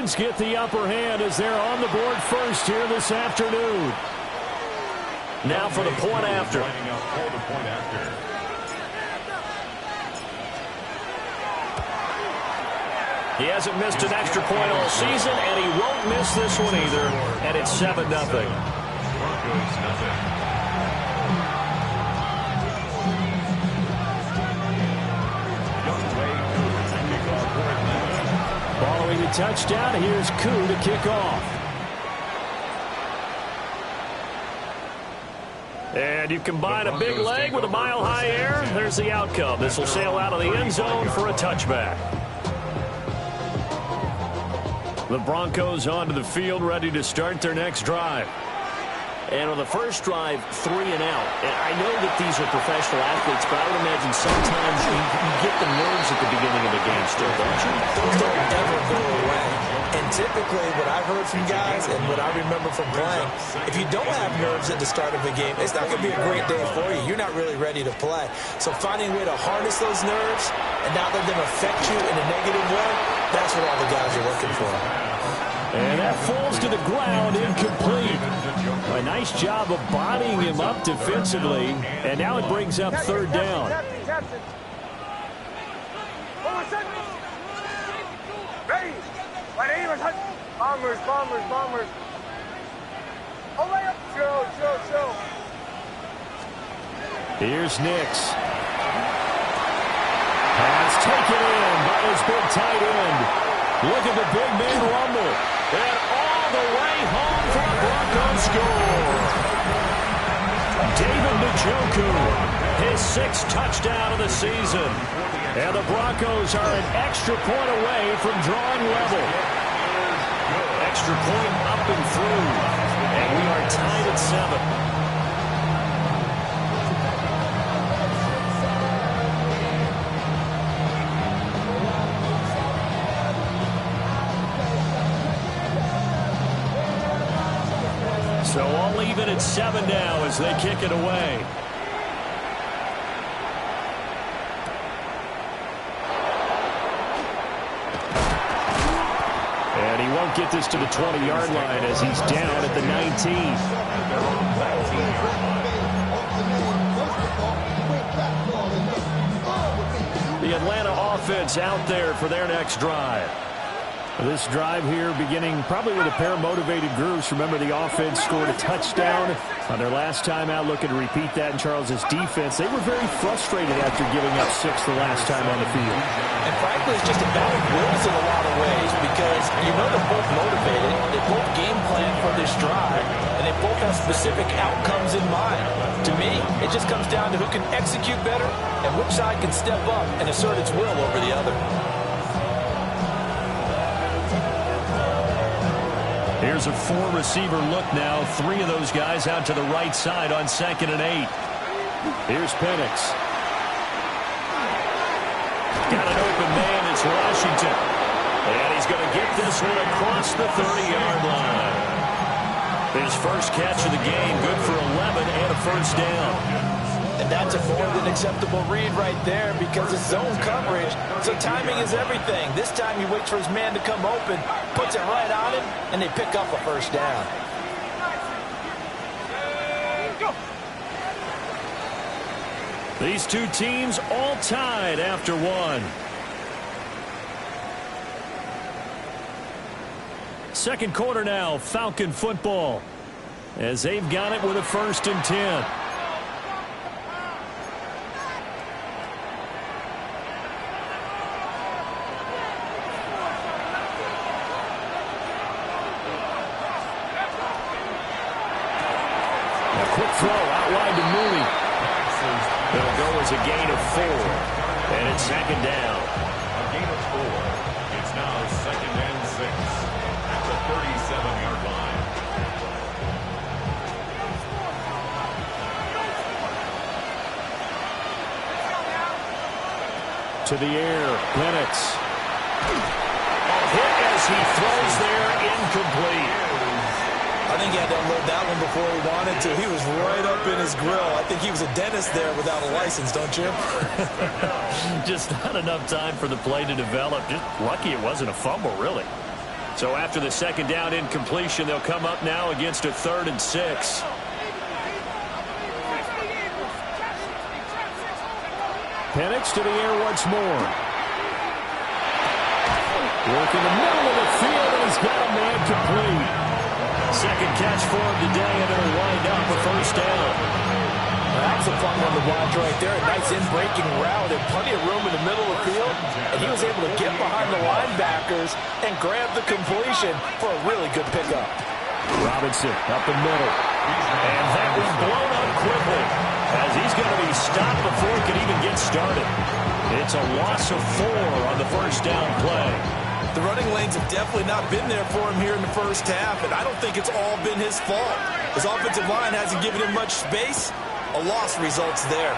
Broncos get the upper hand as they're on the board first here this afternoon. Now for the point after. He hasn't missed an extra point all season, and he won't miss this one either. And it's 7-0. Broncos nothing. Following the touchdown, here's Koo to kick off. And you combine a big leg with a mile-high air, there's the outcome. This will sail out of the end zone for a touchback. The Broncos onto the field, ready to start their next drive. And on the first drive, 3 and out. And I know that these are professional athletes, but I would imagine sometimes you get the nerves at the beginning of the game still, don't you? Those don't ever go away. And typically what I've heard from guys and what I remember from playing, if you don't have nerves at the start of a game, it's not going to be a great day for you. You're not really ready to play. So finding a way to harness those nerves and not let them affect you in a negative way, that's what all the guys are looking for. And that falls to the ground, incomplete. A nice job of bodying him up defensively. And now it brings up third down. Bombers. Show. Here's Nix. Pass taken in by his big tight end. Look at the big man rumble. And all the way home for a Broncos score. David Njoku, his 6th touchdown of the season. And the Broncos are an extra point away from drawing level. Extra point up and through. And we are tied at 7. So all even at 7 now as they kick it away. And he won't get this to the 20-yard line as he's down at the 19. The Atlanta offense out there for their next drive. This drive here beginning probably with a pair of motivated groups. Remember, the offense scored a touchdown on their last time out. Looking to repeat that in Charles's defense. They were very frustrated after giving up 6 the last time on the field. And frankly, it's just a battle of wills in a lot of ways because you know they're both motivated. They both game plan for this drive, and they both have specific outcomes in mind. To me, it just comes down to who can execute better and which side can step up and assert its will over the other. Here's a 4-receiver look now. 3 of those guys out to the right side on 2nd and 8. Here's Penix. Got an open man. It's Washington. And he's going to get this one across the 30-yard line. His first catch of the game. Good for 11 and a first down. And that's a more than acceptable read right there because it's zone coverage. So timing is everything. This time he waits for his man to come open, puts it right on him, and they pick up a first down. These two teams all tied after 1. Second quarter now, Falcon football, as they've got it with a 1st and 10. Quick throw out wide to Mooney. It'll go as a gain of 4. And it's 2nd down. A gain of 4. It's now 2nd and 6 at the 37-yard line. To the air, Penix. A hit as he throws there, incomplete. I think he had to unload that one before he wanted to. He was right up in his grill. I think he was a dentist there without a license, don't you? Just not enough time for the play to develop. Just lucky it wasn't a fumble, really. So after the second down incompletion, they'll come up now against a 3rd and 6. Penix to the air once more. Work in the middle of the field, and he's got a man complete. Second catch for him today, and it'll wind up a 1st down. That was a fun one to watch right there. A nice in-breaking route and plenty of room in the middle of the field. And he was able to get behind the linebackers and grab the completion for a really good pickup. Robinson up the middle. And that was blown up quickly as he's going to be stopped before he can even get started. It's a loss of 4 on the 1st down play. The running lanes have definitely not been there for him here in the first half, and I don't think it's all been his fault. His offensive line hasn't given him much space. A loss results there.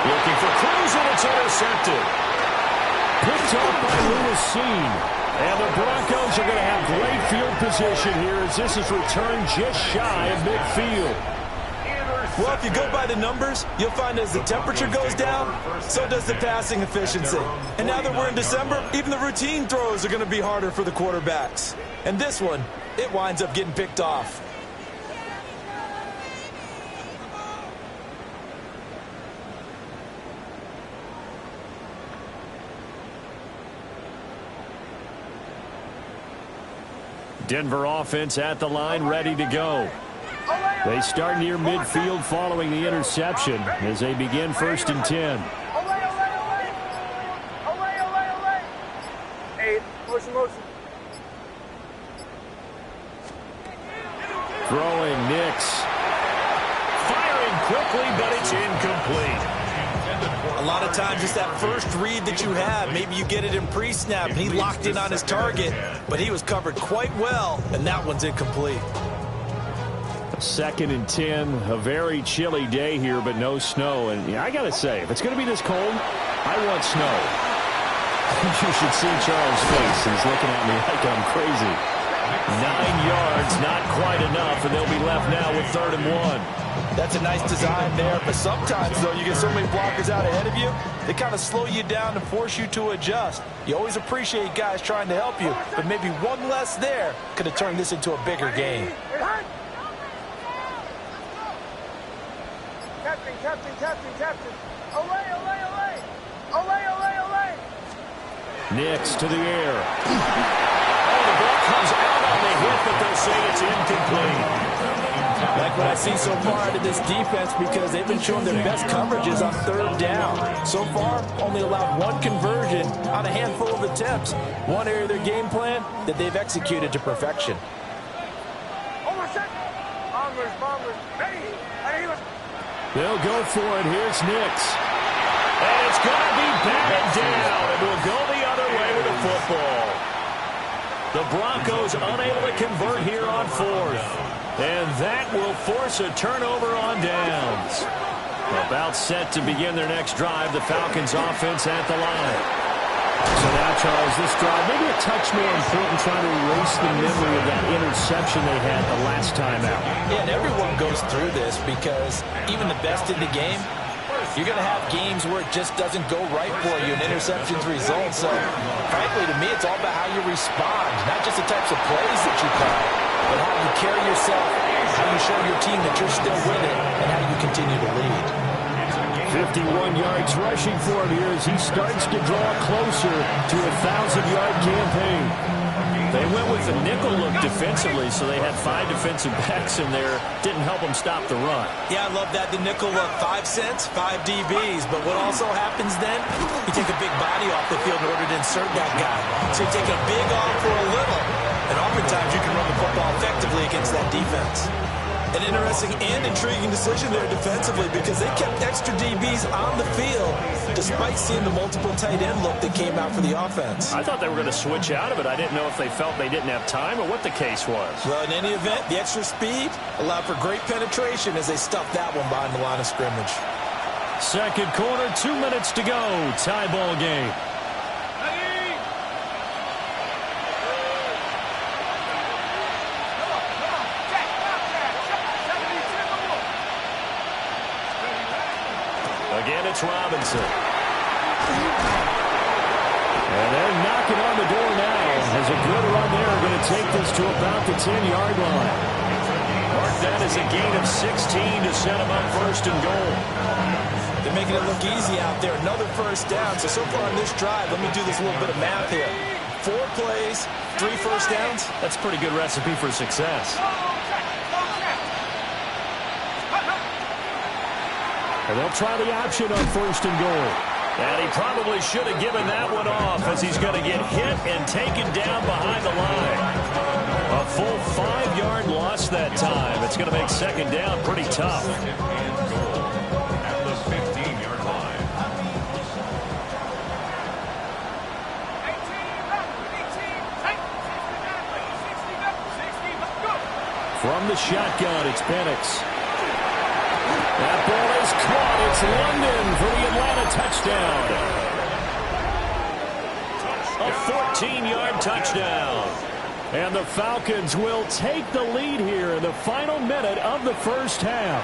Looking for Cruz, and it's intercepted. Picked up by Lewis. And the Broncos are going to have great field position here as this is returned just shy of midfield. Well, if you go by the numbers, you'll find as the temperature goes down, so does the passing efficiency. And now that we're in December, even the routine throws are going to be harder for the quarterbacks. And this one, it winds up getting picked off. Denver offense at the line, ready to go. They start near midfield following the interception as they begin 1st and 10. Throwing Nix. Firing quickly, but it's incomplete. A lot of times it's that first read that you have. Maybe you get it in pre-snap, and he locked in on his target, but he was covered quite well, and that one's incomplete. 2nd and 10, a very chilly day here, but no snow. And I got to say, if it's going to be this cold, I want snow. You should see Charles' face. He's looking at me like I'm crazy. 9 yards, not quite enough, and they'll be left now with 3rd and 1. That's a nice design there, but sometimes, though, you get so many blockers out ahead of you, they kind of slow you down and force you to adjust. You always appreciate guys trying to help you, but maybe one less there could have turned this into a bigger game. Captain. Olay. Olay. Nix to the air. Oh, the ball comes out on the hit, but they'll say it's incomplete. Like what I see so far out of this defense, because they've been showing their best coverages on 3rd down. So far, only allowed 1 conversion on a handful of attempts. One area of their game plan that they've executed to perfection. Bombers. Ready. They'll go for it. Here's Nix. And it's going to be batted down. It will go the other way with the football. The Broncos unable to convert here on 4th. And that will force a turnover on downs. About set to begin their next drive, the Falcons offense at the line. So now, Charles, this drive, maybe a touch more important, trying to erase the memory of that interception they had the last time out. Yeah, and everyone goes through this because even the best in the game, you're going to have games where it just doesn't go right for you and interceptions result. So, frankly, to me, it's all about how you respond, not just the types of plays that you call, but how you carry yourself, how you show your team that you're still with it, and how you continue to lead. 51 yards rushing for him here as he starts to draw closer to a 1,000-yard campaign. They went with the nickel look defensively, so they had 5 defensive backs in there. Didn't help them stop the run. Yeah, I love that. The nickel look, 5 cents, 5 DBs. But what also happens then, you take a big body off the field in order to insert that guy. So you take a big off for a little, and oftentimes you can run the football effectively against that defense. An interesting and intriguing decision there defensively because they kept extra DBs on the field despite seeing the multiple tight end look that came out for the offense. I thought they were going to switch out of it. I didn't know if they felt they didn't have time or what the case was. Well, in any event, the extra speed allowed for great penetration as they stuffed that one behind the line of scrimmage. Second quarter, 2 minutes to go. Tie ball game. Again, it's Robinson. And they're not knocking on the door now. As a good run there, going to take this to about the 10-yard line. Mark that as a gain of 16 to set him up first and goal. They're making it look easy out there. Another first down. So far on this drive, let me do this little bit of math here. 4 plays, 3 first downs. That's a pretty good recipe for success. And they'll try the option on first and goal. And he probably should have given that one off, as he's going to get hit and taken down behind the line. A full 5-yard loss that time. It's going to make second down pretty tough. Second and goal at the 15-yard line. From the shotgun, it's Penix. That ball is caught. It's London for the Atlanta touchdown. A 14-yard touchdown. And the Falcons will take the lead here in the final minute of the first half.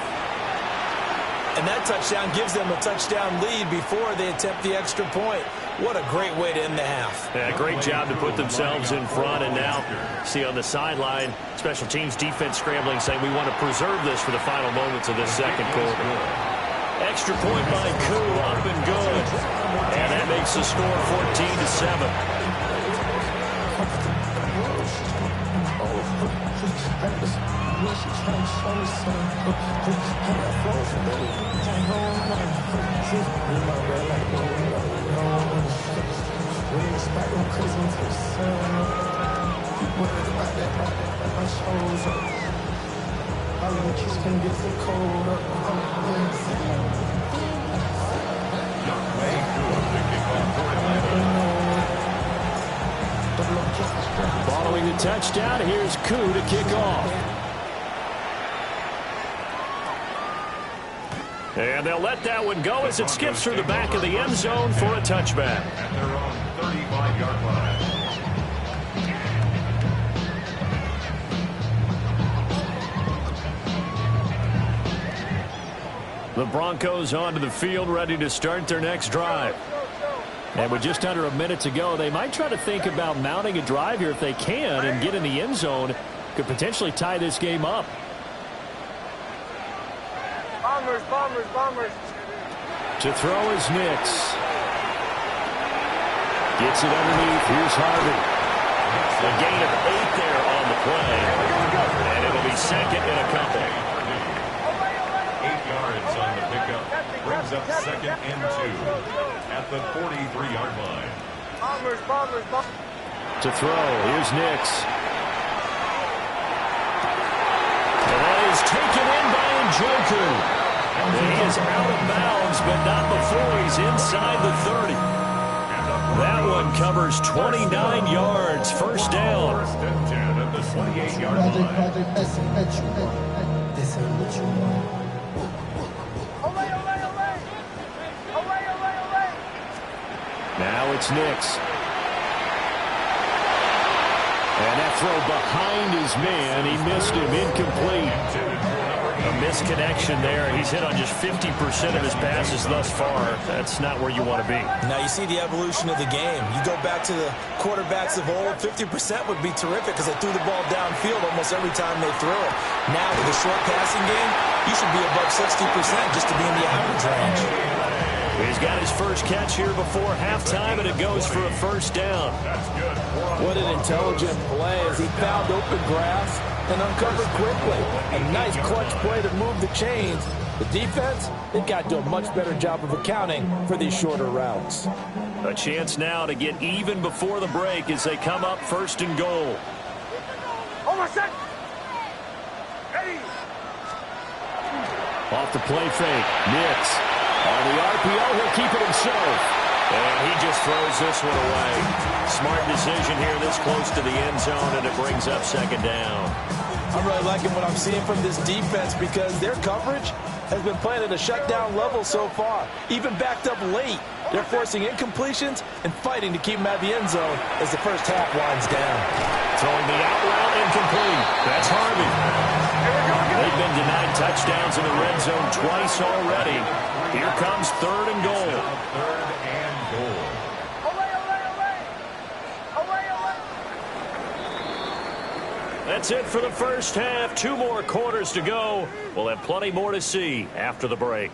And that touchdown gives them a touchdown lead before they attempt the extra point. What a great way to end the half. Yeah, great job to put themselves in front. And now, see on the sideline, special teams defense scrambling, saying we want to preserve this for the final moments of this second quarter. Extra point by Koo, up and good. And that makes the score 14-7. Following the touchdown, here's Koo to kick off. And they'll let that one go as it skips through the back of the end zone for a touchback. At their own 35-yard line. The Broncos onto the field, ready to start their next drive. And with just under a minute to go, they might try to think about mounting a drive here if they can and get in the end zone. Could potentially tie this game up. Bombers, bombers, bombers. To throw is Nix. Gets it underneath. Here's Harvey. A gain of 8 there on the play. And it'll be second and a couple. 8 yards on the pickup. Brings up second and 2 at the 43-yard line. Bombers, bombers, bombers. To throw. Here's Nix. And that is taken in by Njoku. And he is out of bounds, but not before he's inside the 30. That one covers 29 yards. First down. First and 10 at the 28-yard line. Olay, olay, olay. Olay, olay, olay. Now it's Nix. And that throw behind his man. He missed him. Incomplete. A misconnection there. He's hit on just 50% of his passes thus far. That's not where you want to be. Now you see the evolution of the game. You go back to the quarterbacks of old, 50% would be terrific because they threw the ball downfield almost every time they threw it. Now with the short passing game, you should be above 60% just to be in the average range. He's got his first catch here before halftime, and it goes for a first down. What an intelligent play as he found open grass and uncovered quickly. A nice clutch play to move the chains. The defense, they've got to do a much better job of accounting for these shorter routes. A chance now to get even before the break as they come up first and goal. Almost set. Ready. Off the play fake. Nix. On the RPO, he'll keep it himself. And he just throws this one away. Smart decision here this close to the end zone, and it brings up second down. I'm really liking what I'm seeing from this defense because their coverage has been playing at a shutdown level so far. Even backed up late. They're forcing incompletions and fighting to keep them at the end zone as the first half winds down. Throwing the out route incomplete. That's Harvey. They've been denied touchdowns in the red zone twice already. Here comes third and goal. Third and goal. Olay, olay, olay. That's it for the first half. 2 more quarters to go. We'll have plenty more to see after the break.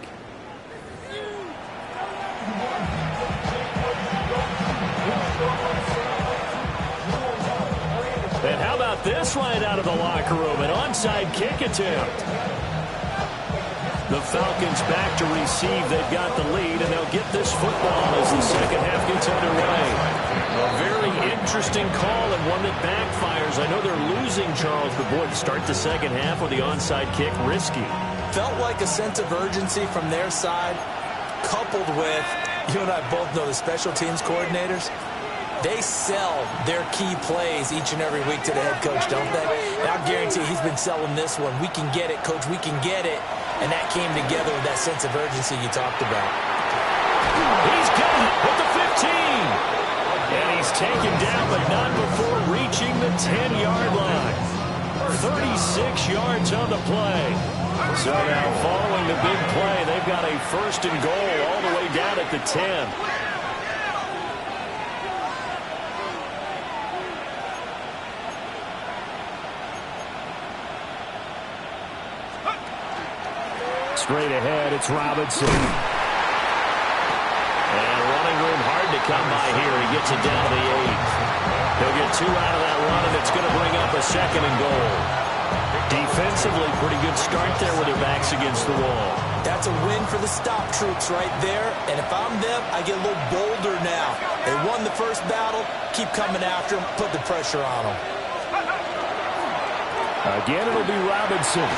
And how about this right out of the locker room? An onside kick attempt. The Falcons back to receive. They've got the lead, and they'll get this football as the second half gets underway. A very interesting call and one that backfires. I know they're losing, Charles, but boy, to start the second half with the onside kick, risky. Felt like a sense of urgency from their side, coupled with, you and I both know the special teams coordinators. They sell their key plays each and every week to the head coach, don't they? And I guarantee he's been selling this one. We can get it, coach, we can get it. And that came together with that sense of urgency you talked about. He's got it with the 15. And he's taken down, but not before reaching the 10-yard line. 36 yards on the play. So now following the big play, they've got a first and goal all the way down at the 10. Straight ahead, it's Robinson. And running room hard to come by here. He gets it down to the 8. He'll get 2 out of that run, and it's going to bring up a second and goal. Defensively, pretty good start there with their backs against the wall. That's a win for the stop troops right there. And if I'm them, I get a little bolder now. They won the first battle. Keep coming after them. Put the pressure on them. Again, it'll be Robinson.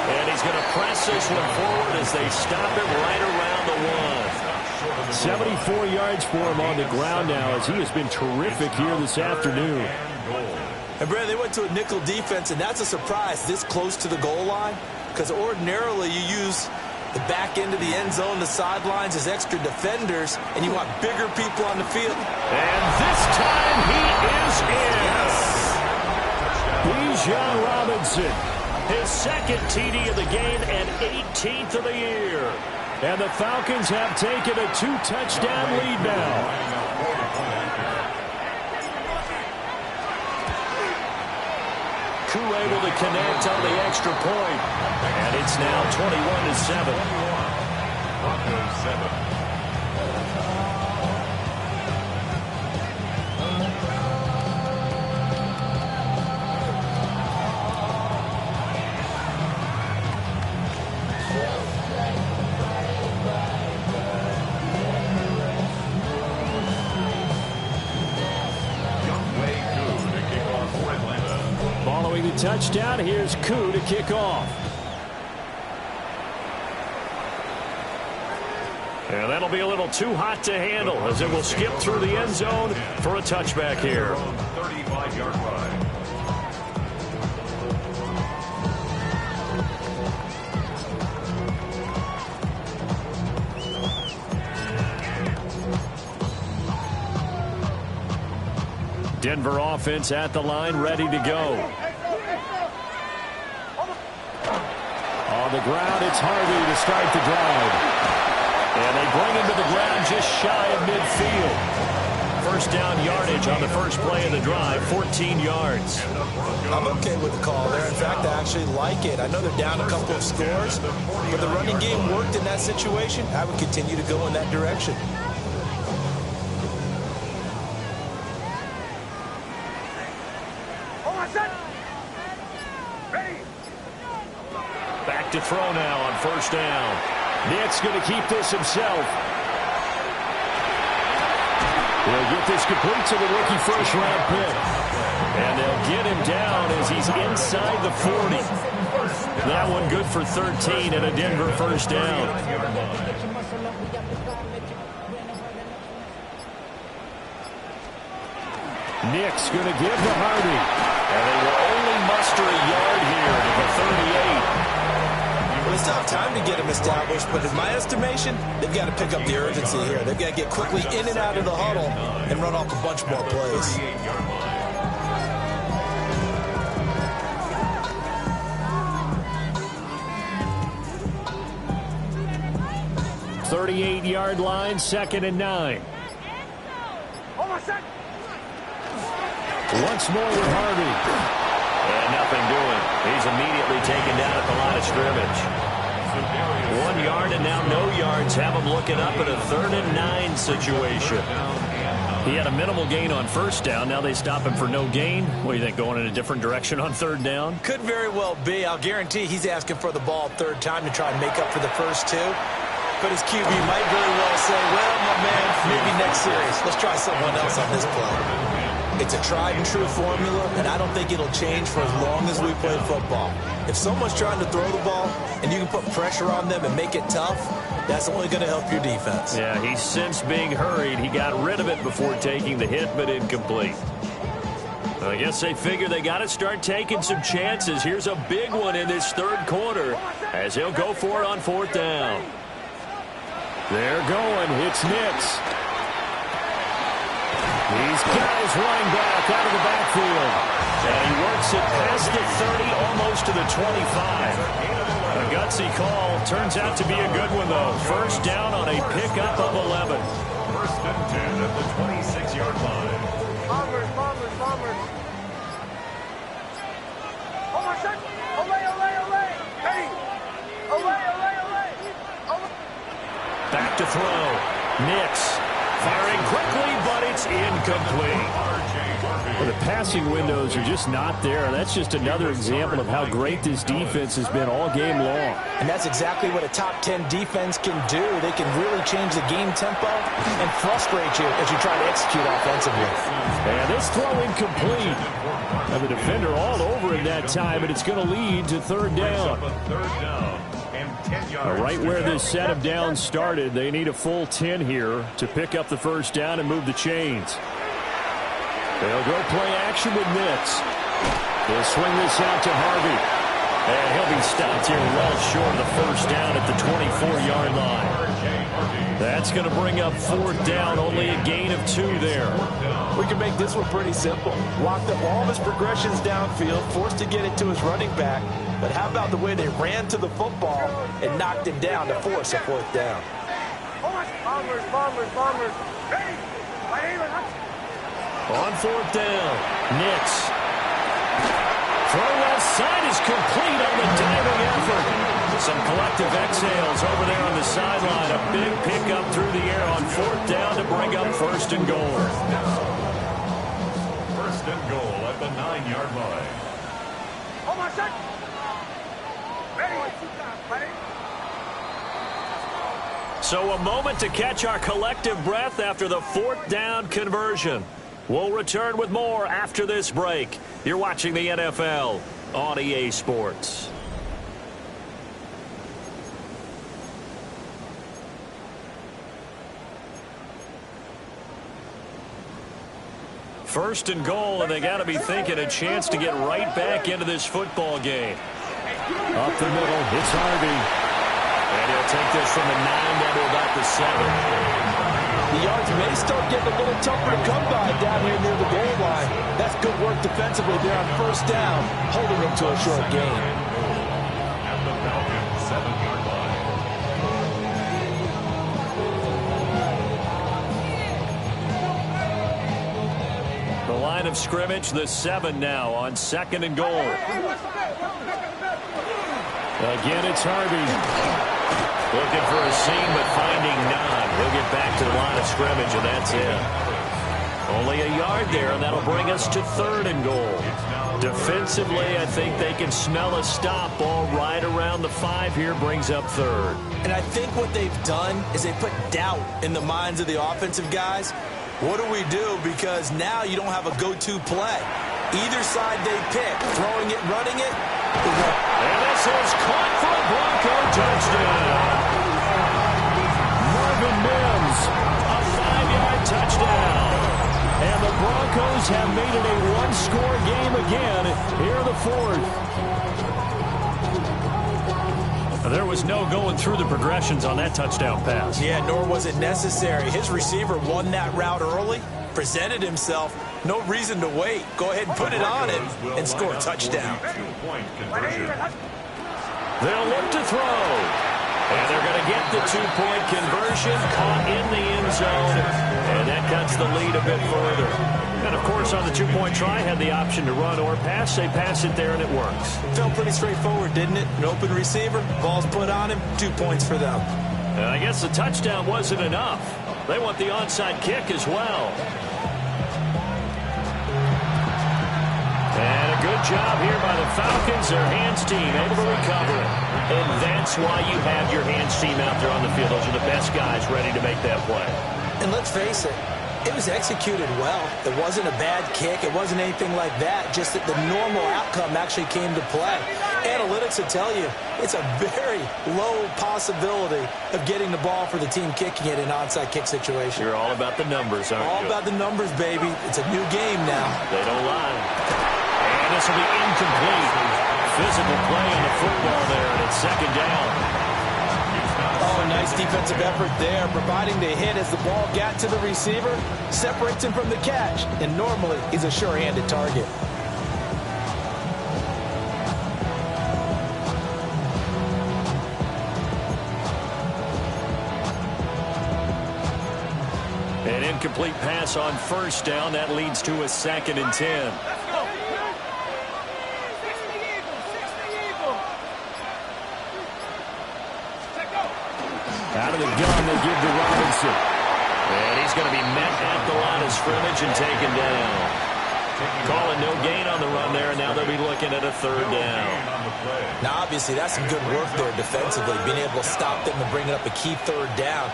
And he's going to press this one forward as they stop him right around the 1. 74 yards for him on the ground now as he has been terrific here this afternoon. And, Brad, they went to a nickel defense, and that's a surprise this close to the goal line because ordinarily you use the back end of the end zone, the sidelines as extra defenders, and you want bigger people on the field. And this time he is in. Yes. Bcyd Robinson. His second TD of the game and 18th of the year. And the Falcons have taken a 2-touchdown lead now. Koo able to connect on the extra point. And it's now 21-7. Broncos 7. Following the touchdown, here's Koo to kick off. And that'll be a little too hot to handle as it will skip through the end zone for a touchback here. 35-yard line. Denver offense at the line, ready to go. On the ground, it's Harvey to start the drive. And they bring him to the ground just shy of midfield. First down yardage on the first play of the drive, 14 yards. I'm okay with the call there. In fact, I actually like it. I know they're down a couple of scores, but the running game worked in that situation. I would continue to go in that direction. Back to throw now on first down. Nick's going to keep this himself. He'll get this complete to the rookie first-round pick. And they'll get him down as he's inside the 40. That one good for 13 and a Denver first down. Nick's going to give to Harvey. And they will only muster a yard here to the 38. Well, they still have time to get him established, but in my estimation, they've got to pick up the urgency here. They've got to get quickly in and out of the huddle and run off a bunch more plays. 38-yard line, 2nd and 9. Once more with Harvey. And nothing doing. He's immediately taken down at the line of scrimmage. 1 yard and now no yards. Have him looking up at a 3rd and 9 situation. He had a minimal gain on first down. Now they stop him for no gain. What do you think, going in a different direction on 3rd down? Could very well be. I'll guarantee he's asking for the ball 3rd time to try and make up for the first 2. But his QB might very well say, well, my man, maybe next series. Let's try someone else on this play. It's a tried and true formula, and I don't think it'll change for as long as we play football. If someone's trying to throw the ball and you can put pressure on them and make it tough, that's only going to help your defense. Yeah, he's since being hurried. He got rid of it before taking the hit, but incomplete. I guess they figure they got to start taking some chances. Here's a big one in this 3rd quarter as he'll go for it on 4th down. They're going. It's Nix. He's got his running back out of the backfield. And he works it past the 30, almost to the 25. A gutsy call. Turns out to be a good one, though. First down on a pickup of 11. 1st and 10 at the 26-yard line. Bombers. Oh, my son. Olay. Hey. Olay. Back to throw. Nix. Firing quickly, but it's incomplete. Well, the passing windows are just not there. That's just another example of how great this defense has been all game long. And that's exactly what a top 10 defense can do. They can really change the game tempo and frustrate you as you try to execute offensively. And this throw incomplete. And the defender all over it that time, and it's going to lead to 3rd down. Right where this set of downs started, they need a full 10 here to pick up the first down and move the chains. They'll go play action with Nix. They'll swing this out to Harvey. And he'll be stopped here well short of the first down at the 24-yard line. That's going to bring up 4th down, only a gain of 2 there. We can make this one pretty simple. Locked up all of his progressions downfield, forced to get it to his running back. But how about the way they ran to the football and knocked him down to force a 4th down? Bombers. Hey. On 4th down, Nix. Throw left side is complete on the diving effort. Some collective exhales over there on the sideline. A big pickup through the air on 4th down to bring up 1st and goal. 1st and goal at the 9-yard line. Oh, my son. Ready. So a moment to catch our collective breath after the 4th down conversion. We'll return with more after this break. You're watching the NFL on EA Sports. First and goal, and they got to be thinking a chance to get right back into this football game. Up the middle, it's Harvey. And he'll take this from the 9 down to about the 7. The yards may start getting a little tougher to come by down here near the goal line. That's good work defensively there on 1st down, holding them to a short gain. At the Falcons 7-yard line. The line of scrimmage, the 7 now on 2nd and goal. Again, it's Harvey. Looking for a seam, but finding none. He'll get back to the line of scrimmage, and that's it. Only a yard there, and that'll bring us to 3rd and goal. Defensively, I think they can smell a stop. Ball right around the 5 here brings up 3rd. And I think what they've done is they put doubt in the minds of the offensive guys. What do we do? Because now you don't have a go-to play. Either side they pick, throwing it, running it. And this is caught for a Bronco touchdown. Marvin Mims, a 5-yard touchdown. And the Broncos have made it a one-score game again here in the 4th. There was no going through the progressions on that touchdown pass. Yeah, nor was it necessary. His receiver won that route early, presented himself. No reason to wait. Go ahead and put it on him and score a touchdown. Two-point conversion. They'll look to throw. And they're going to get the two-point conversion, caught in the end zone, and that cuts the lead a bit further. And, of course, on the two-point try, had the option to run or pass. They pass it there, and it works. Felt pretty straightforward, didn't it? An open receiver, ball's put on him, 2 points for them. And I guess the touchdown wasn't enough. They want the onside kick as well. And a good job here by the Falcons. Their hands team able to recover it. And that's why you have your hands team out there on the field. Those are the best guys ready to make that play. And let's face it, it was executed well. It wasn't a bad kick. It wasn't anything like that. Just that the normal outcome actually came to play. Analytics will tell you it's a very low possibility of getting the ball for the team kicking it in an onside kick situation. You're all about the numbers, aren't you? All about the numbers, baby. It's a new game now. They don't lie. And this will be incomplete. Physical play on the football there, and it's second down. Oh, nice defensive effort there, providing the hit as the ball got to the receiver, separates him from the catch, and normally he's a sure-handed target. An incomplete pass on first down. That leads to a 2nd and 10. Out of the gun, they give to Robinson. And he's going to be met at the line of scrimmage and taken down. Calling no gain on the run there, and now they'll be looking at a 3rd down. Now, obviously, that's some good work there defensively, being able to stop them and bring up a key 3rd down.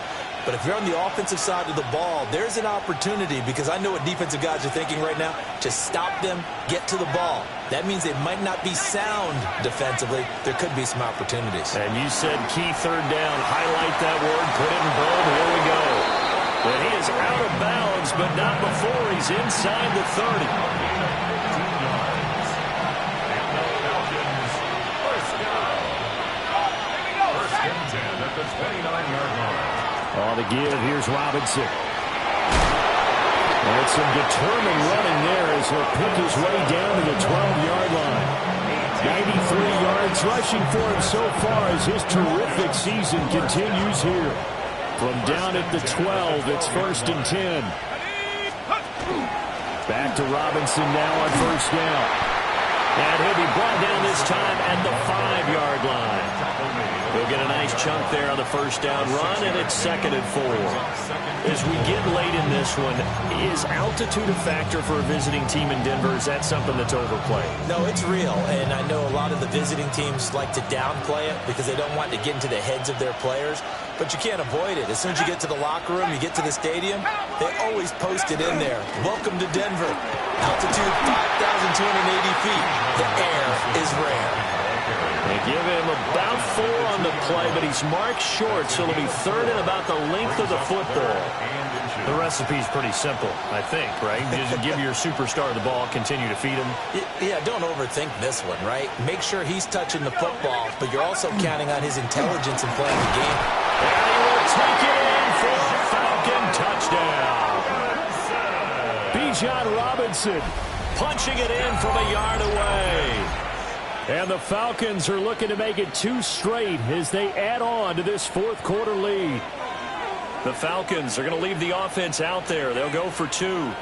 But if you're on the offensive side of the ball, there's an opportunity, because I know what defensive guys are thinking right now, to stop them, get to the ball. That means they might not be sound defensively. There could be some opportunities. And you said key 3rd down. Highlight that word. Put it in bold. Here we go. And he is out of bounds, but not before he's inside the 30. First and 10 at the 29-yard line. On the give, here's Robinson. And some determined running there as he'll pick his way down to the 12-yard line. 93 yards rushing for him so far as his terrific season continues here. From down at the 12, it's 1st and 10. Back to Robinson now on first down. And he'll be brought down this time at the 5-yard line. He'll get a nice chunk there on the first down run, and it's 2nd and 4. As we get late in this one, is altitude a factor for a visiting team in Denver? Is that something that's overplayed? No, it's real, and I know a lot of the visiting teams like to downplay it because they don't want to get into the heads of their players, but you can't avoid it. As soon as you get to the locker room, you get to the stadium, they always post it in there. Welcome to Denver. Altitude 5,280 feet. The air is rare. They give him about 4 on the play, but he's marked short, so it'll be 3rd and about the length of the football. The recipe's pretty simple, I think, right? Just give your superstar the ball, continue to feed him. Yeah, don't overthink this one, right? Make sure he's touching the football, but you're also counting on his intelligence in playing the game. And he will take it in for a Falcon touchdown. Bcyd Robinson punching it in from a yard away. And the Falcons are looking to make it 2 straight as they add on to this 4th quarter lead. The Falcons are going to leave the offense out there. They'll go for 2. They'll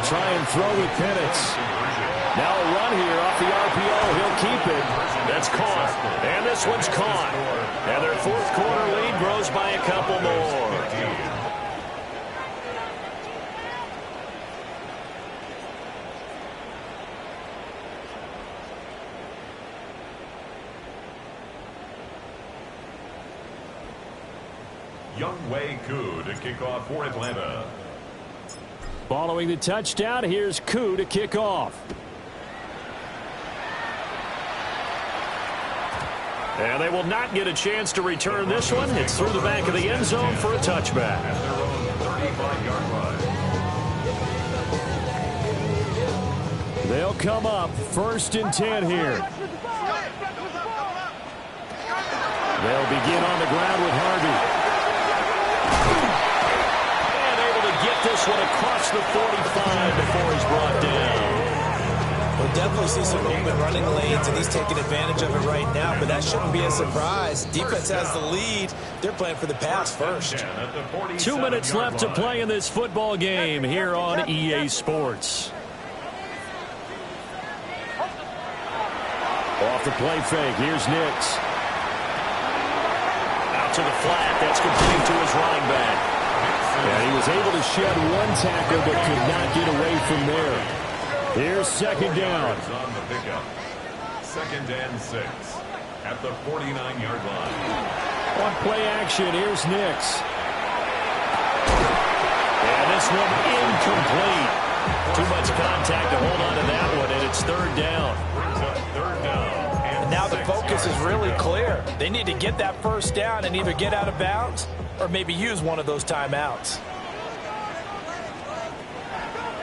try and throw with Penix. Now a run here off the RPO. He'll keep it. That's caught. And this one's caught. And their 4th quarter lead grows by a couple more. Younghoe Koo to kick off for Atlanta. Following the touchdown, here's Koo to kick off. And they will not get a chance to return this one. It's through the back of the end zone for a touchback. At their own 35-yard line. They'll come up 1st and 10 here. They'll begin on the ground with Harvey. And able to get this one across the 45 before he's brought down. Well, We'll definitely see some open running lanes, and he's taking advantage of it right now, but that shouldn't be a surprise. Defense has the lead. They're playing for the pass first. 2 minutes left to play in this football game here on EA Sports. Off the play fake, here's Nix. Out to the flat, that's complete to his running back. And he was able to shed one tackle but could not get away from there. Here's second down. On the pickup. 2nd and 6 at the 49-yard line. On play action, here's Nix. And this one incomplete. Too much contact to hold on to that one, and it's 3rd down. Brings up 3rd down. And now the focus is really clear. They need to get that first down and either get out of bounds or maybe use one of those timeouts.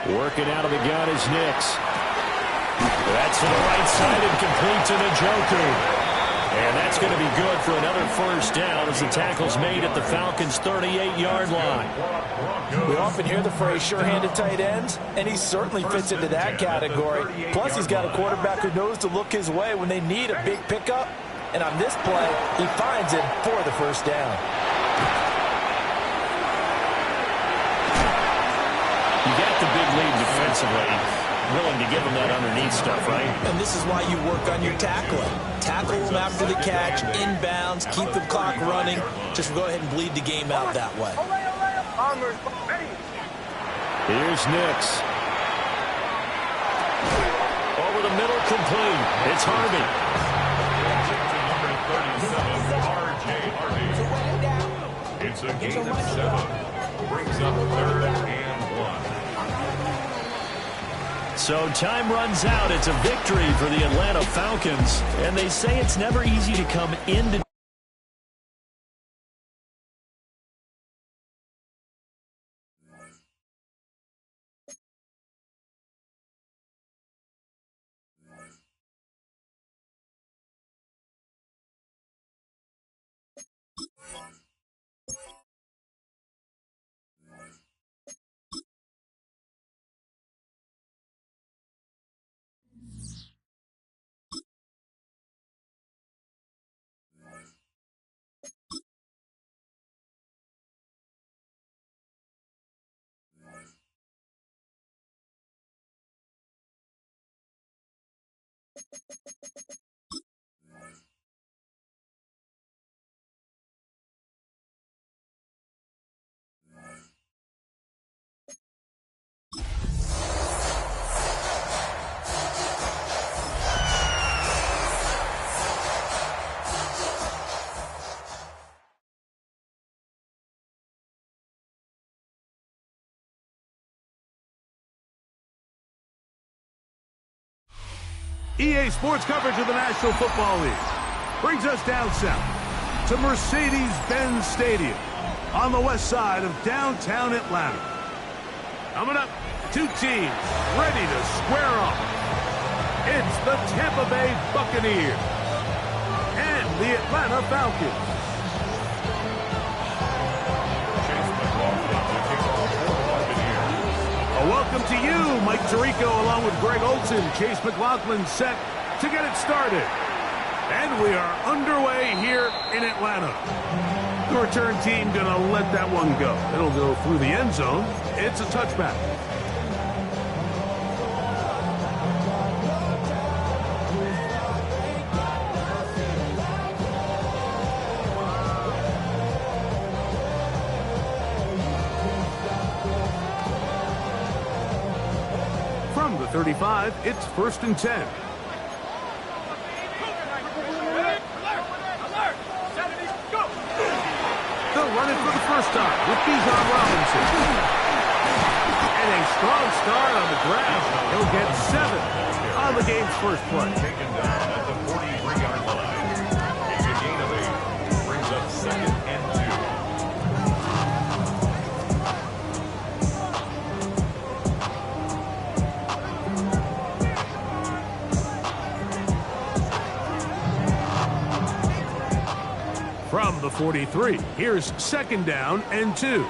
Working out of the gun is Nix. That's to the right side and complete to Njoku. And that's going to be good for another first down as the tackle's made at the Falcons' 38-yard line. We often hear the phrase sure-handed tight ends, and he certainly fits into that category. Plus, he's got a quarterback who knows to look his way when they need a big pickup. And on this play, he finds it for the first down. You got the big lead defensively, willing to give him that underneath stuff, right? And this is why you work on your tackling. Tackle him after the catch, inbounds, keep the clock running. Just go ahead and bleed the game out that way. Here's Nix. Over the middle, complete. It's Harvey. It's a gain of 7. Brings up 3rd and 1. So time runs out. It's a victory for the Atlanta Falcons. And they say it's never easy to come into EA Sports coverage of the National Football League brings us down south to Mercedes-Benz Stadium on the west side of downtown Atlanta. Coming up, two teams ready to square off. It's the Tampa Bay Buccaneers and the Atlanta Falcons. A welcome to you, Mike Tirico, along with Greg Olson. Chase McLaughlin set to get it started. And we are underway here in Atlanta. The return team going to let that one go. It'll go through the end zone. It's a touchback. From the 35, it's 1st and 10. They'll run it for the first time with Bijan Robinson. And a strong start on the ground. He'll get 7 on the game's first play. Taken down at the 43-yard line. It's a gain of 8. Brings up 2nd and 2. From the 43, here's 2nd down and 2.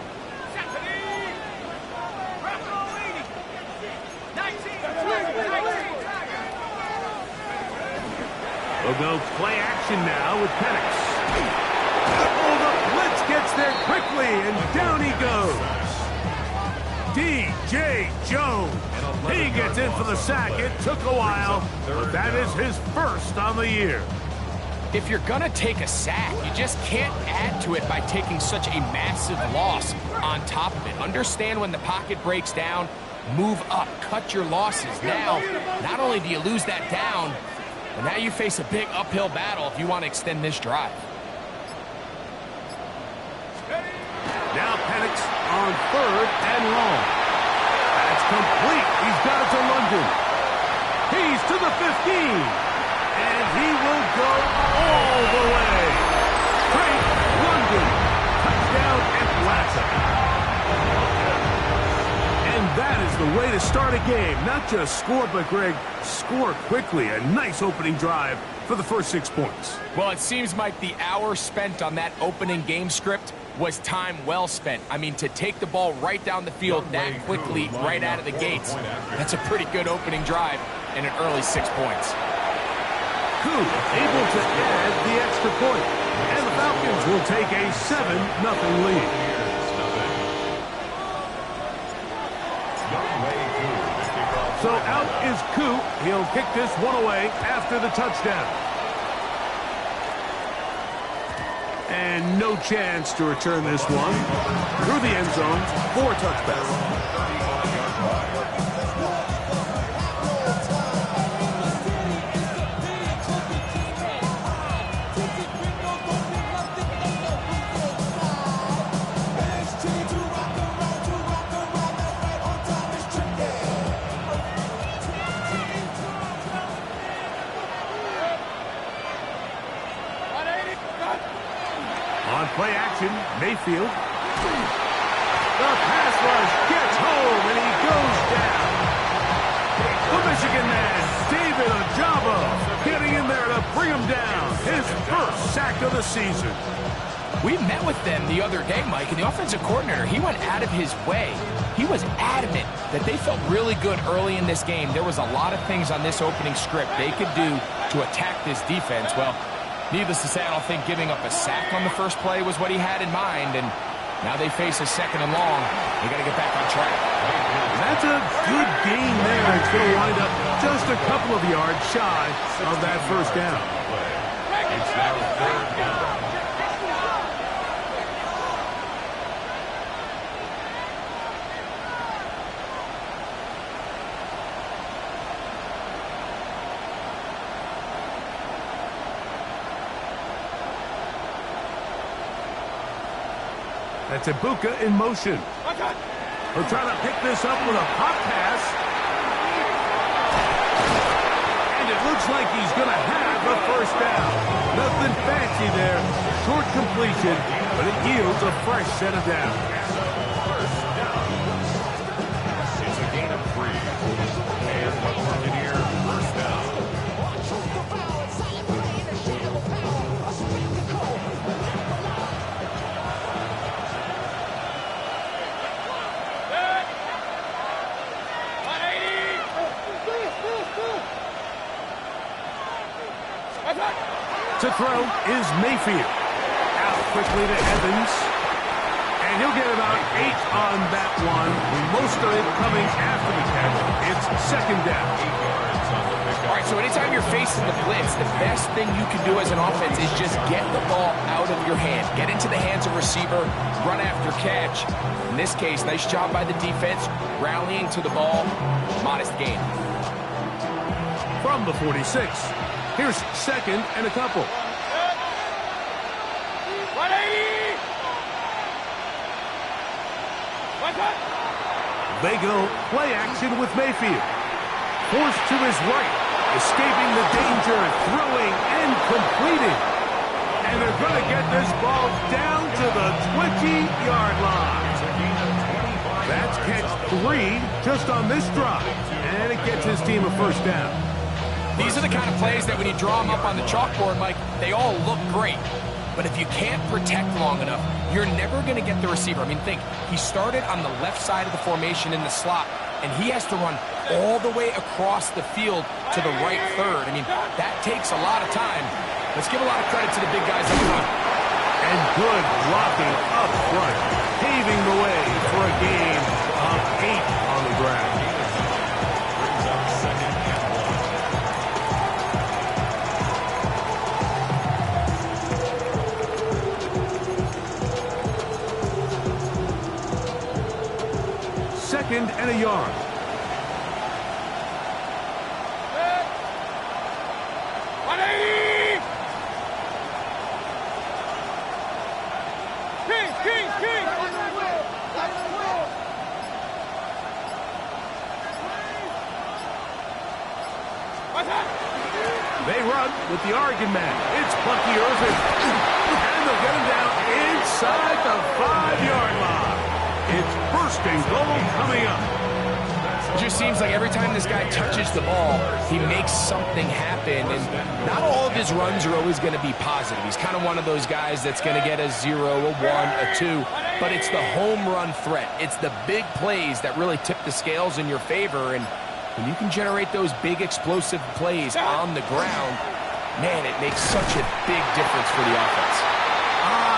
We'll go play action now with Penix. Oh, the blitz gets there quickly, and down he goes. D.J. Jones. He gets in for the sack. It took a while, but that is his first on the year. If you're going to take a sack, you just can't add to it by taking such a massive loss on top of it. Understand when the pocket breaks down, move up, cut your losses. Now, not only do you lose that down, but now you face a big uphill battle if you want to extend this drive. Now Penix on 3rd and long. That's complete. He's got it to London. He's to the 15. And he will go all the way. Great London. Touchdown Atlanta. And that is the way to start a game. Not just score, but, Greg, score quickly. A nice opening drive for the first 6 points. Well, it seems like the hour spent on that opening game script was time well spent. I mean, to take the ball right down the field that quickly, right out of the gates, that's a pretty good opening drive and an early 6 points. Able to add the extra point. And the Falcons will take a 7-0 lead. So out is Koo. He'll kick this one away after the touchdown. And no chance to return this one. Through the end zone for a touchback. On play action, Mayfield. The pass rush gets home, and he goes down. The Michigan man, David Ojabo, getting in there to bring him down. His first sack of the season. We met with them the other day, Mike, and the offensive coordinator, he went out of his way. He was adamant that they felt really good early in this game. There was a lot of things on this opening script they could do to attack this defense. Well, needless to say, I don't think giving up a sack on the first play was what he had in mind, and now they face a 2nd and long. They got to get back on track. That's a good gain there. It's going to wind up just a couple of yards shy of that first down. It's now 3rd down. That's Ibuka in motion. He'll try to pick this up with a pop pass. And it looks like he's going to have a first down. Nothing fancy there. Short completion, but it yields a fresh set of downs. First down. It's a gain of 3. And the Buccaneer first down. To throw is Mayfield. Out quickly to Evans. And he'll get about 8 on that one. Most of it coming after the catch. It's 2nd down. All right, so anytime you're facing the blitz, the best thing you can do as an offense is just get the ball out of your hand. Get into the hands of receiver, run after catch. In this case, nice job by the defense, rallying to the ball. Modest gain. From the 46. Here's 2nd and a couple. 180! They go play action with Mayfield. Forced to his right. Escaping the danger, throwing and completing. And they're going to get this ball down to the 20-yard line. That's catch 3 just on this drive. And it gets his team a first down. These are the kind of plays that when you draw them up on the chalkboard, Mike, they all look great. But if you can't protect long enough, you're never going to get the receiver. I mean, think, he started on the left side of the formation in the slot, and he has to run all the way across the field to the right third. I mean, that takes a lot of time. Let's give a lot of credit to the big guys up front. And good blocking up front, paving the way for a gain of 8 on the ground. Brings up second and 1. Second and a yard. They run with the Oregon man. It's Bucky Irvin. And they'll get him down inside the 5-yard line. It's first and goal coming up. It just seems like every time this guy touches the ball, he makes something happen. And not all of his runs are always going to be positive. He's kind of one of those guys that's going to get a 0, a 1, a 2. But it's the home run threat. It's the big plays that really tip the scales in your favor. And when you can generate those big explosive plays on the ground, man, it makes such a big difference for the offense.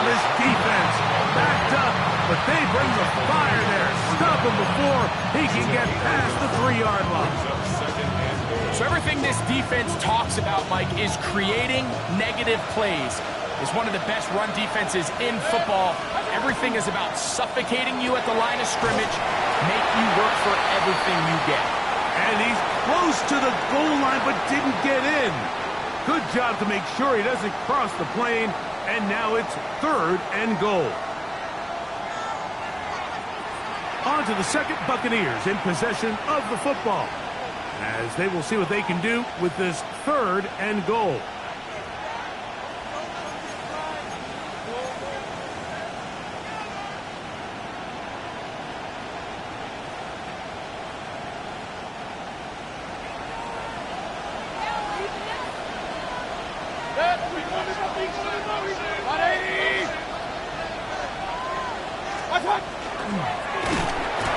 This defense backed up, but they bring the fire there. Stop him before he can get past the 3-yard line. So everything this defense talks about, Mike, is creating negative plays. It's one of the best run defenses in football. Everything is about suffocating you at the line of scrimmage, make you work for everything you get. And he's close to the goal line, but didn't get in. Good job to make sure he doesn't cross the plane, and now it's 3rd and goal. On to the second, Buccaneers in possession of the football, as they will see what they can do with this 3rd and goal.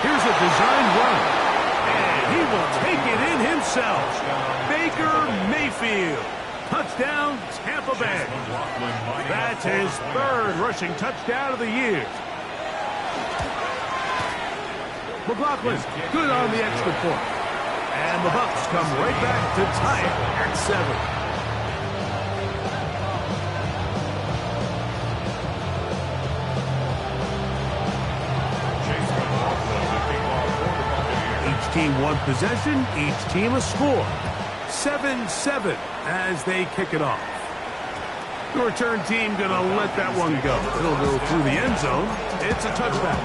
Here's a design run, and he will take it in himself. Baker Mayfield. Touchdown, Tampa Bay. That's his 3rd rushing touchdown of the year. McLaughlin, good on the extra point. And the Bucs come right back to tie it at 7. Team one possession, each team a score. 7-7 as they kick it off. The return team going to let that one go. It'll go through the end zone. It's a touchback.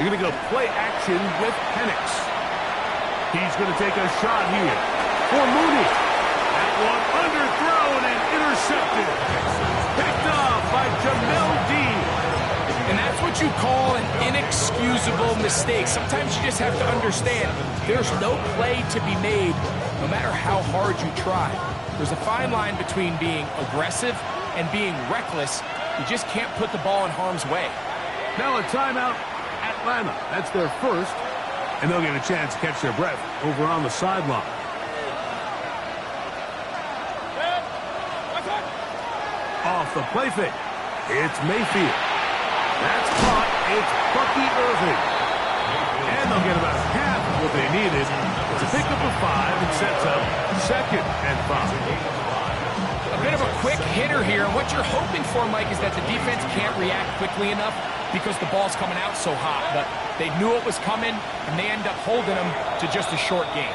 You're going to go play action with Penix. He's going to take a shot here for Mooney. That one underthrown and intercepted. Picked off by Jamel Dean. And that's what you call an inexcusable mistake. Sometimes you just have to understand there's no play to be made no matter how hard you try. There's a fine line between being aggressive and being reckless. You just can't put the ball in harm's way. Now a timeout. Atlanta, that's their first, and they'll get a chance to catch their breath over on the sideline. Off the play fake, it's Mayfield. That's caught, it's Bucky Irvin. And they'll get about half of what they needed to pick up a 5 and sets up 2nd and 5. A bit of a quick hitter here, and what you're hoping for, Mike, is that the defense can't react quickly enough because the ball's coming out so hot. But they knew it was coming, and they end up holding them to just a short game.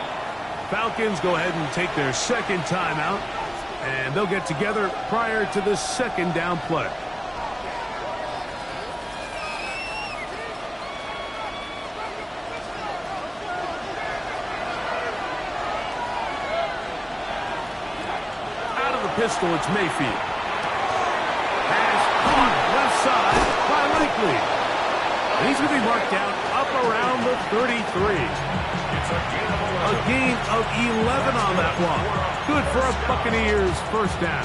Falcons go ahead and take their 2nd timeout, and they'll get together prior to the 2nd down play. pistol, it's Mayfield. Pass caught left side by Likely. And he's going to be marked down up around the 33. A gain of 11 on that one. Good for a Buccaneers first down.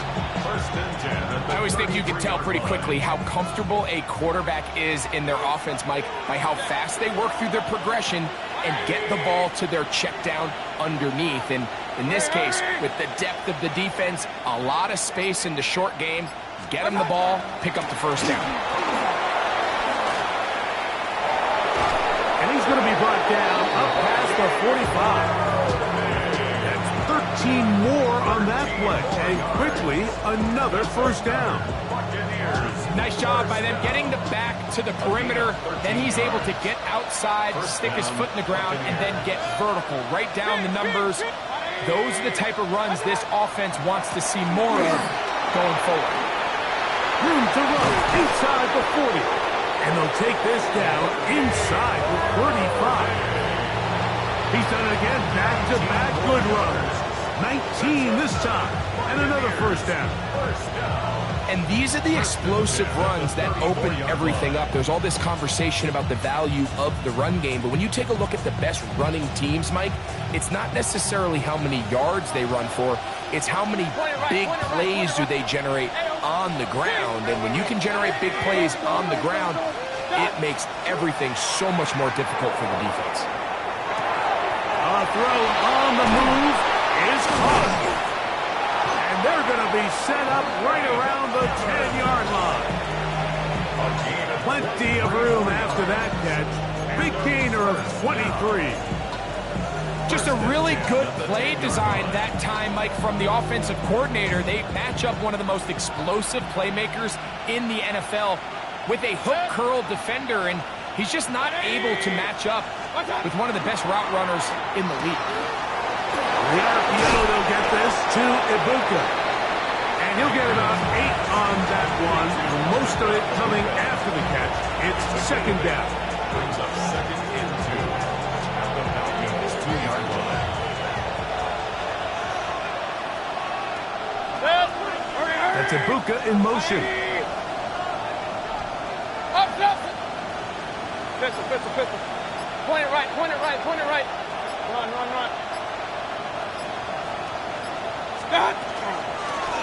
I always think you can tell pretty quickly how comfortable a quarterback is in their offense, Mike, by how fast they work through their progression and get the ball to their check down underneath. And in this case, with the depth of the defense, a lot of space in the short game, get them the ball, pick up the first down. And he's going to be brought down up past the 45. That's 13 more on that play. And quickly, another first down. Nice job by them getting the back to the perimeter. Then he's able to get outside, stick his foot in the ground, and then get vertical. Right down the numbers. Those are the type of runs this offense wants to see more of going forward. Room to run inside the 40. And they'll take this down inside the 35. He's done it again. Back-to-back good runs. 19 this time. And another first down. And these are the explosive runs that open everything up. There's all this conversation about the value of the run game, but when you take a look at the best running teams, Mike, it's not necessarily how many yards they run for, it's how many big plays do they generate on the ground. And when you can generate big plays on the ground, it makes everything so much more difficult for the defense. A throw on the move is caught. They're going to be set up right around the 10-yard line. Plenty of room after that catch. Big gainer of 23. Just a really good play design that time, Mike, from the offensive coordinator. They match up one of the most explosive playmakers in the NFL with a hook curl defender, and he's just not able to match up with one of the best route runners in the league. The RPO, they'll get this to Ibuka. And he'll get about 8 on that one. Most of it coming after the catch. It's second down. Brings up second and 2 at the Falcons' 2-yard line. That's Ibuka in motion. Up, pistol. Point it right. Run.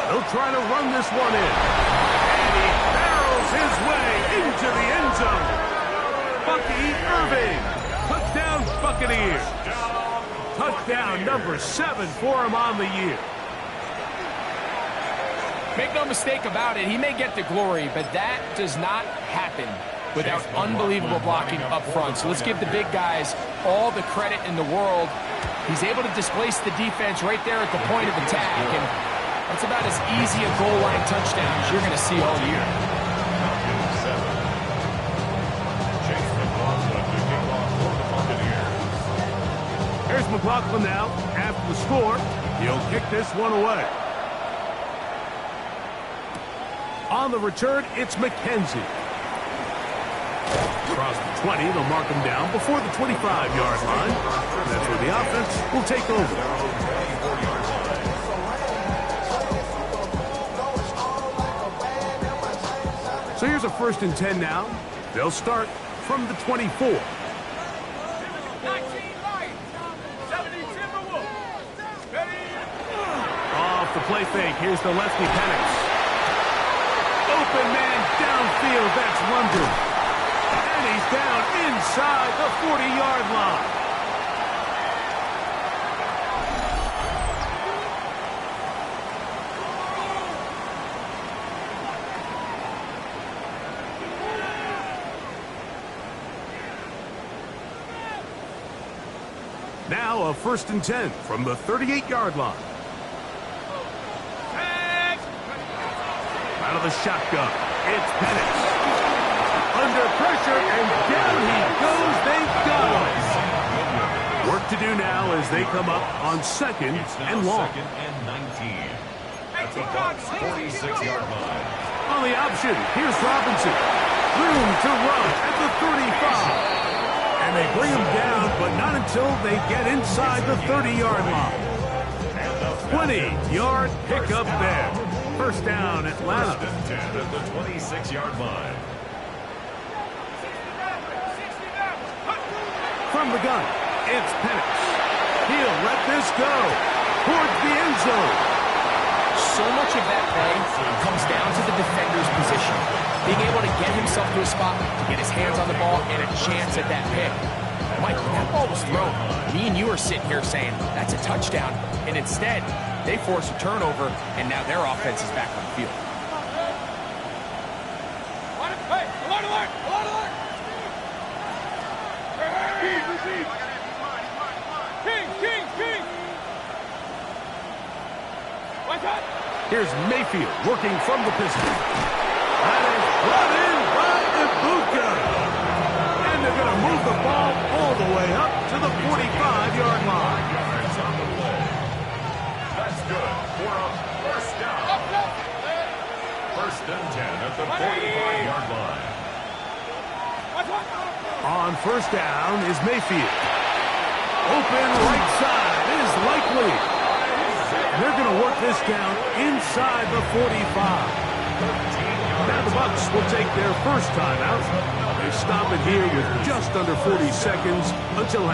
They'll try to run this one in. And he barrels his way into the end zone. Bucky Irving. Touchdown, Buccaneers. Touchdown number 7 for him on the year. Make no mistake about it, he may get the glory, but that does not happen without unbelievable blocking up front. So let's give the big guys all the credit in the world. He's able to displace the defense right there at the point of attack, and that's about as easy a goal line touchdown as you're going to see all year. Here's McLaughlin now. After the score, he'll kick this one away. On the return, it's McKenzie. Across the 20, they'll mark him down before the 25-yard line. That's where the offense will take over. So here's a 1st and 10 now. They'll start from the 24. Off the play fake, here's the lefty Penix. Open man downfield, that's London. And he's down inside the 40-yard line. Now a 1st and 10 from the 38-yard line. Out of the shotgun, it's Penix. Under pressure, and down he goes. They've got him. Work to do now as they come up on 2nd and long. 2nd and 19. At the Bucs' 46-yard line. On the option, here's Robinson. Room to run at the 35. And they bring him down, but not until they get inside the 30-yard line. And the 20-yard pickup there. First down, Atlanta. First and 10 at the 26-yard line. From the gun, it's Penix. He'll let this go towards the end zone. So much of that play comes down to the defender's position. Being able to get himself to a spot, to get his hands on the ball, and a chance at that pick. Mike, when that ball was thrown, me and you are sitting here saying, that's a touchdown. And instead, they force a turnover, and now their offense is back on the field. Here's Mayfield working from the pistol. That is brought in by Ibuka. And they're going to move the ball all the way up to the 45-yard line. That's good for a first down. First and 10 at the 45-yard line. On first down is Mayfield. Open right side is Likely. They're going to work this down inside the 45. Now the Bucs will take their first time out. They stop it here with just under 40 seconds until